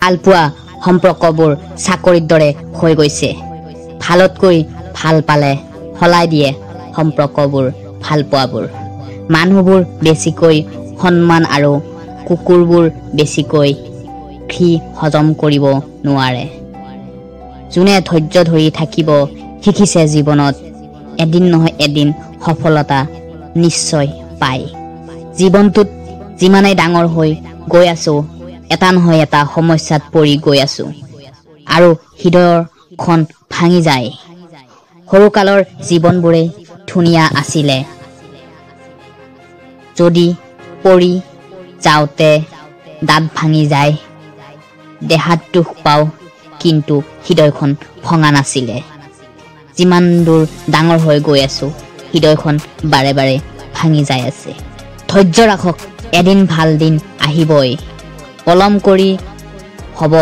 ভালপোৱা সম্পৰ্কবোৰ চাকৰিৰ দৰে হৈ গৈছে ভালতকৈ ভাল পালে হলাই দিয়ে সম্পৰ্কবোৰ ভালপোৱাবোৰ মানুহবোৰ বেছিকৈ সন্মান আৰু কুকুৰবোৰ বেছিকৈ ঘি হজম কৰিব নোৱাৰে যোনে ধৈৰ্য ধৰি থাকিব শিকিছে জীৱনত এদিন নহয় এদিন সফলতা নিশ্চয় পায় জীৱনটোত যিমানেই ডাঙৰ হৈ গৈ আছো এটা নহয় এটা সমস্যাত পৰি গৈ আছো আৰু হৃদয়খন ভাঙি যায় সৰুকালৰ জীৱনবোৰে ধুনীয়া আছিলে যদি পৰি যাওঁতে দাঁত ভাঙি যায় দেহাত দুখ পাওঁ কিন্তু হৃদয়খন ভঙা নাছিলে যিমান দূৰ ডাঙৰ হৈ গৈ আছো হৃদয়খন বাৰে বাৰে ভাঙি যায় আছে ধৈৰ্য ৰাখক এদিন ভাল দিন আহিবই পলম কৰি হ'ব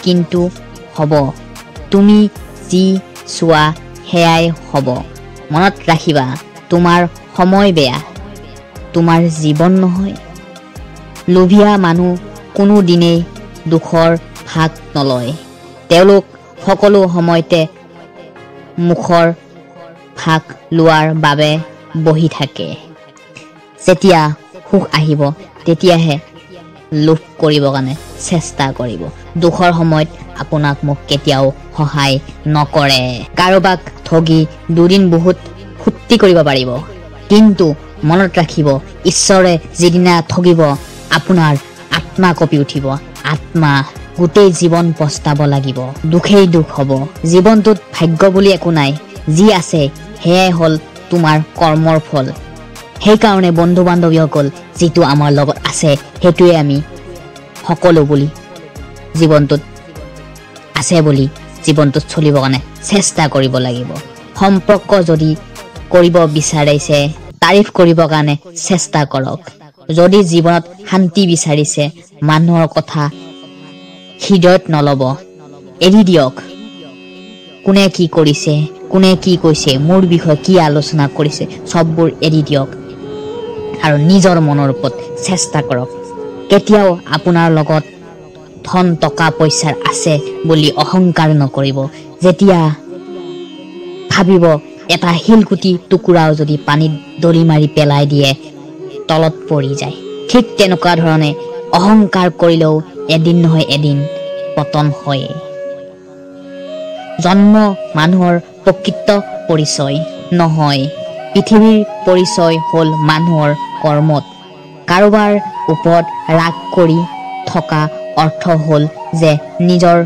কিন্তু হ'ব তুমি যি চোৱা হেয়াই হ'ব মনত ৰাখিবা তোমাৰ সময় বেয়া তোমাৰ জীৱন নহয় লোভিয়া মানুহ কোনো দিনেই দুখৰ ভাগ নলয় তেওঁলোক সকলো সময়তে মুখৰ ভাগ লোৱাৰ বাবে বহি থাকে যেতিয়া সুখ আহিব তেতিয়াহে লোভ কৰিব কাৰণে চেষ্টা কৰিব দুখৰ সময়ত আপোনাক মোক কেতিয়াও সহায় নকৰে কাৰোবাক ঠগি দুদিন বহুত ফূৰ্তি কৰিব পাৰিব কিন্তু মনত ৰাখিব ঈশ্বৰে যিদিনা ঠগিব আপোনাৰ আত্মা কঁপি উঠিব আত্মা গোটেই জীৱন পস্তাব লাগিব দুখেই দুখ হ'ব জীৱনটোত ভাগ্য বুলি একো নাই যি আছে হেয়াই হ'ল তোমাৰ কৰ্মৰ ফল সেইকাৰণে বন্ধু বান্ধৱীসকল যিটো আমাৰ লগত আছে সেইটোৱে আমি সকলো বুলি জীৱনটোত আছে বুলি জীৱনটোত চলিব কাৰণে চেষ্টা কৰিব লাগিব সম্পৰ্ক যদি কৰিব বিচাৰিছে তাৰিফ কৰিব কাৰণে চেষ্টা কৰক যদি জীৱনত শান্তি বিচাৰিছে মানুহৰ কথা হৃদয়ত নলব এৰি দিয়ক কোনে কি কৰিছে কোনে কি কৈছে মোৰ বিষয়ে কি আলোচনা কৰিছে সববোৰ এৰি দিয়ক আৰু নিজৰ মনৰ ওপৰত চেষ্টা কৰক কেতিয়াও আপোনাৰ লগত ধন টকা পইচা আছে বুলি অহংকাৰ নকৰিব যেতিয়া ভাবিব এটা শিলগুটি টুকুৰাও যদি পানীত দলি মাৰি পেলাই দিয়ে তলত পৰি যায় ঠিক তেনেকুৱা ধৰণে অহংকাৰ কৰিলেও এদিন নহয় এদিন পতন হয় জন্ম মানুহৰ প্ৰকৃত পৰিচয় নহয় পৃথিৱীৰ পৰিচয় হ'ল মানুহৰ কৰ্মত কাৰোবাৰ ওপৰত ৰাগ কৰি থকা অৰ্থ হ'ল যে নিজৰ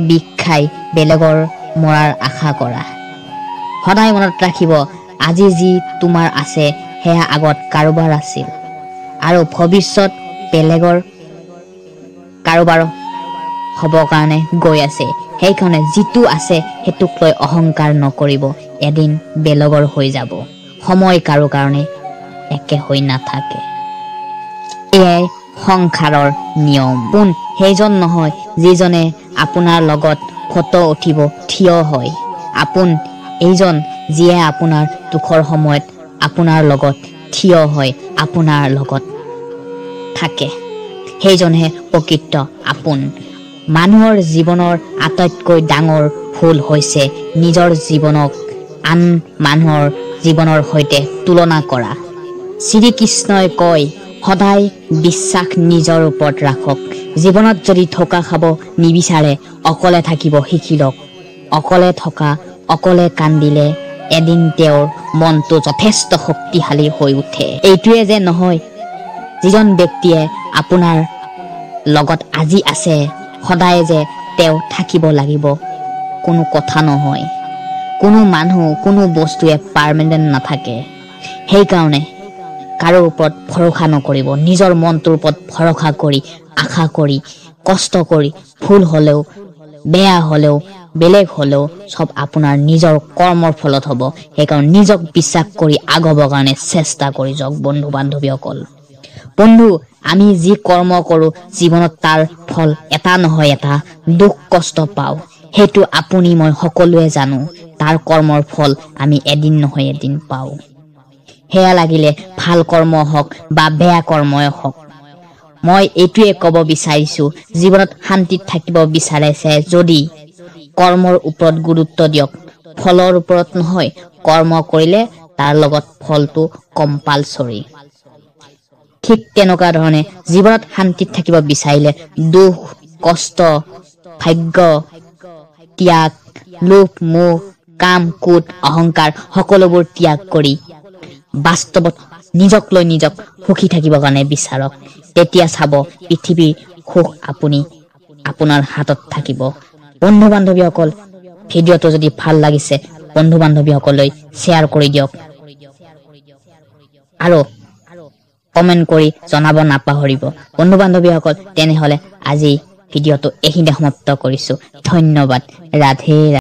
বিষ খাই বেলেগৰ মৰাৰ আশা কৰা সদায় মনত ৰাখিব আজি যি তোমাৰ আছে সেয়া আগত কাৰোবাৰ আছিল আৰু ভৱিষ্যত বেলেগৰ কাৰোবাৰ হ'ব কাৰণে গৈ আছে সেইকাৰণে যিটো আছে সেইটোক লৈ অহংকাৰ নকৰিব এদিন বেলেগৰ হৈ যাব সময় কাৰো কাৰণে একে হৈ নাথাকে এয়াই সংসাৰৰ নিয়ম কোন সেইজন নহয় যিজনে আপোনাৰ লগত ফটো উঠিব থিয় হয় আপোন এইজন যিয়ে আপোনাৰ দুখৰ সময়ত আপোনাৰ লগত থিয় হয় আপোনাৰ লগত থাকে সেইজনহে প্ৰকৃত আপোন মানুহৰ জীৱনৰ আটাইতকৈ ডাঙৰ ভুল হৈছে নিজৰ জীৱনক আন মানুহৰ জীৱনৰ সৈতে তুলনা কৰা শ্ৰীকৃষ্ণই কয় সদায় বিশ্বাস নিজৰ ওপৰত ৰাখক জীৱনত যদি ধোকা খাব নিবিচাৰে অকলে থাকিব শিকি লওক অকলে থকা অকলে কান্দিলে এদিন তেওঁৰ মনটো যথেষ্ট শক্তিশালী হৈ উঠে এইটোৱে যে নহয় যিজন ব্যক্তিয়ে আপোনাৰ লগত আজি আছে সদায় যে তেওঁ থাকিব লাগিব কোনো কথা নহয় কোনো মানুহ কোনো বস্তুৱে পাৰ্মানেণ্ট নাথাকে সেইকাৰণে কাৰো ওপৰত ভৰসা নকৰিব নিজৰ মনটোৰ ওপৰত ভৰসা কৰি আশা কৰি কষ্ট কৰি ভুল হলেও বেয়া হলেও বেলেগ হলেও সব আপোনাৰ নিজৰ কৰ্মৰ ফলত হ'ব সেইকাৰণে নিজক বিশ্বাস কৰি আগবৰ কাৰণে চেষ্টা কৰি যাওক বন্ধু বান্ধৱীসকল বন্ধু আমি যি কৰ্ম কৰো জীৱনত তাৰ ফল এটা নহয় এটা দুখ কষ্ট পাও সেইটো আপুনি মই সকলোৱে জানো তাৰ কৰ্মৰ ফল আমি এদিন নহয় এদিন পাও সেয়া লাগিলে ভাল কৰ্ম হওক বা বেয়া কৰ্মই হওক মই এইটোৱে ক'ব বিচাৰিছো জীৱনত শান্তিত থাকিব বিচাৰিছে যদি কৰ্মৰ ওপৰত গুৰুত্ব দিয়ক ফলৰ ওপৰত নহয় কৰ্ম কৰিলে তাৰ লগত ফলটো কম্পালসৰি ঠিক তেনেকুৱা ধৰণে জীৱনত শান্তিত থাকিব বিচাৰিলে দুখ কষ্ট ভাগ্য ত্যাগ লোভ মোহ কাম ক্ৰোধ অহংকাৰ সকলোবোৰ ত্যাগ কৰি বাস্তৱত নিজক লৈ নিজক সুখী থাকিবৰ কাৰণে বিচাৰক তেতিয়া চাব পৃথিৱীৰ সুখ আপুনি আপোনাৰ হাতত থাকিব বন্ধু বান্ধৱীসকল ভিডিঅ'টো যদি ভাল লাগিছে বন্ধু বান্ধৱীসকললৈ শ্বেয়াৰ কৰি দিয়ক আৰু কমেন্ট কৰি জনাব নাপাহৰিব বন্ধু বান্ধৱীসকল তেনেহলে আজি ভিডিঅ'টো এইখিনিতে সমাপ্ত কৰিছো ধন্যবাদ ৰাধে